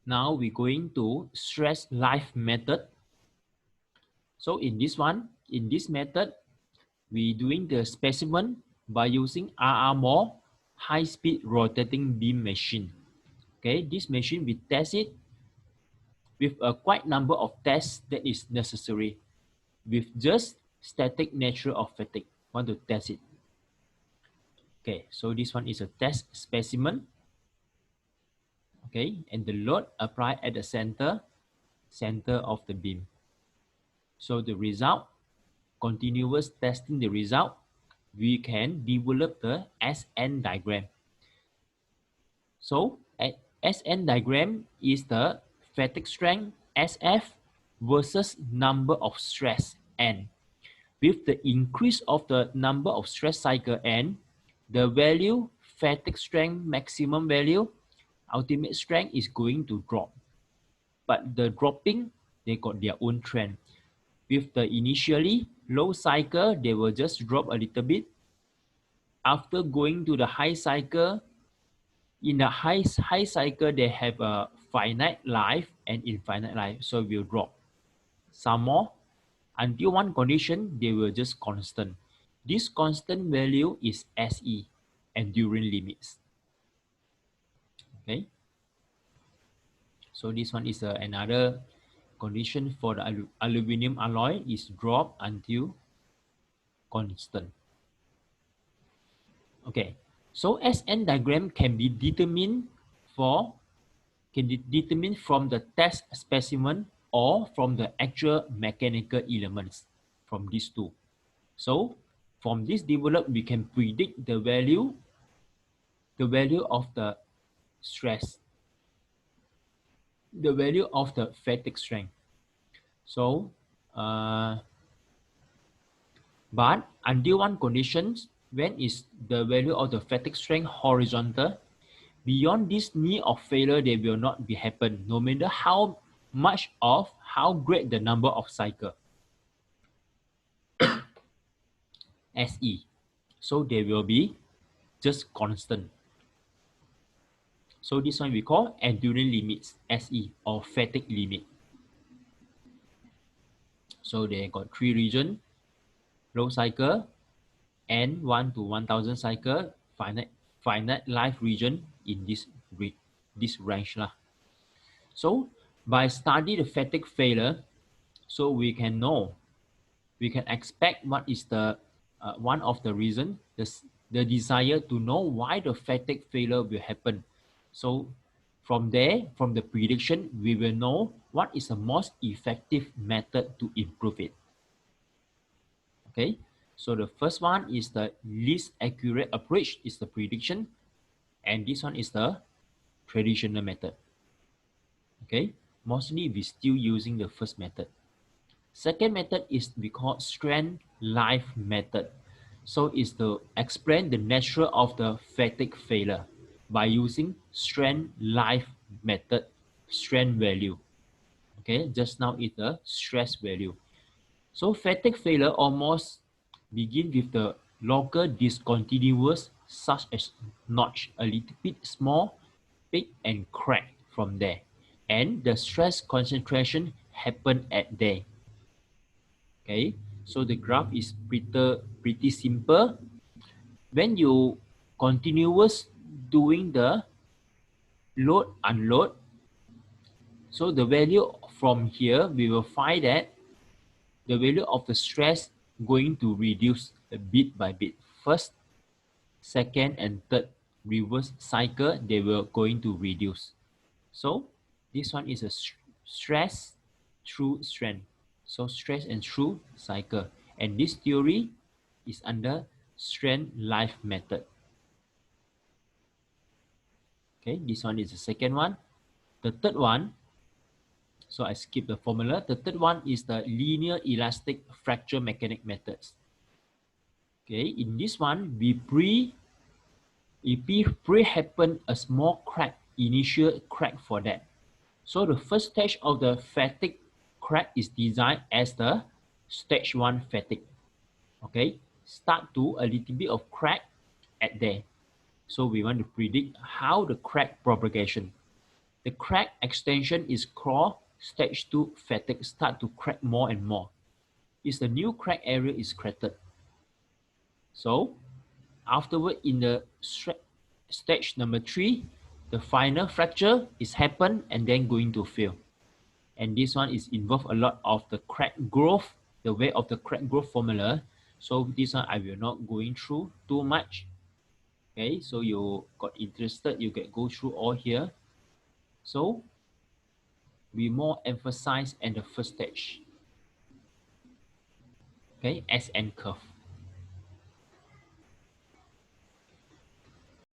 Now we're going to stress life method. So in this method, we're doing the specimen by using RR Moore high-speed rotating beam machine. Okay, this machine we test it with a quite number of tests that is necessary with just static nature of fatigue. Want to test it. Okay, so this one is a test specimen. Okay, and the load applied at the center of the beam. So the result, continuous testing the result, we can develop the SN diagram. So SN diagram is the fatigue strength SF versus number of stress N. With the increase of the number of stress cycle N, the value fatigue strength maximum value, ultimate strength is going to drop. But the dropping, they got their own trend. With the initially low cycle, they will just drop a little bit. After going to the high cycle, in the high cycle, they have a finite life and infinite life, so will drop some more until one condition they will just constant. This constant value is SE, enduring limits. Okay, so this one is another condition for the aluminum alloy is drop until constant. Okay, so SN diagram can be determined from the test specimen or from the actual mechanical elements from these two. So from this developed, we can predict the value of the stress, the value of the fatigue strength. So, but until one conditions, when is the value of the fatigue strength horizontal, beyond this knee of failure, they will not be happen, no matter how much of how great the number of cycle. SE. So they will be just constant. So this one we call enduring limits, SE, or fatigue limit. So they got three region, low cycle, and 1 to 1000 cycle, finite life region in this range lah. So by study the fatigue failure, so we can expect what is the one of the reason, the desire to know why the fatigue failure will happen. So from there, from the prediction, we will know what is the most effective method to improve it. Okay, so the first one is the least accurate approach is the prediction, and this one is the traditional method. Okay, mostly we still using the first method. Second method is we call strength life method. So it's to explain the nature of the fatigue failure by using strength life method, strength value. Okay, just now it's the stress value. So fatigue failure almost begin with the local discontinuous such as notch, a little bit small, big and crack from there. And the stress concentration happen at there. Okay, so the graph is pretty simple. When you continuous doing the load unload, so the value from here we will find that the value of the stress going to reduce bit by bit. First, second, and third reverse cycle they will going to reduce. So this one is a stress through strength. So stress and through cycle. And this theory is under strength life method. Okay, this one is the second one. The third one, so I skip the formula. The third one is the linear elastic fracture mechanic methods. Okay, in this one, we pre-happen a small crack, initial crack for that. So the first stage of the fatigue crack is designed as the stage 1 fatigue. Okay, start to a little bit of crack at there. So we want to predict how the crack propagation. The crack extension is called stage 2 fatigue, start to crack more and more. Is the new crack area is cracked. So afterward in the stage number 3, the final fracture is happen and then going to fail. And this one is involve a lot of the crack growth, the way of the crack growth formula. So this one I will not going through too much. Okay, so you got interested, you can go through all here. So we more emphasize at the first stage. Okay, SN curve.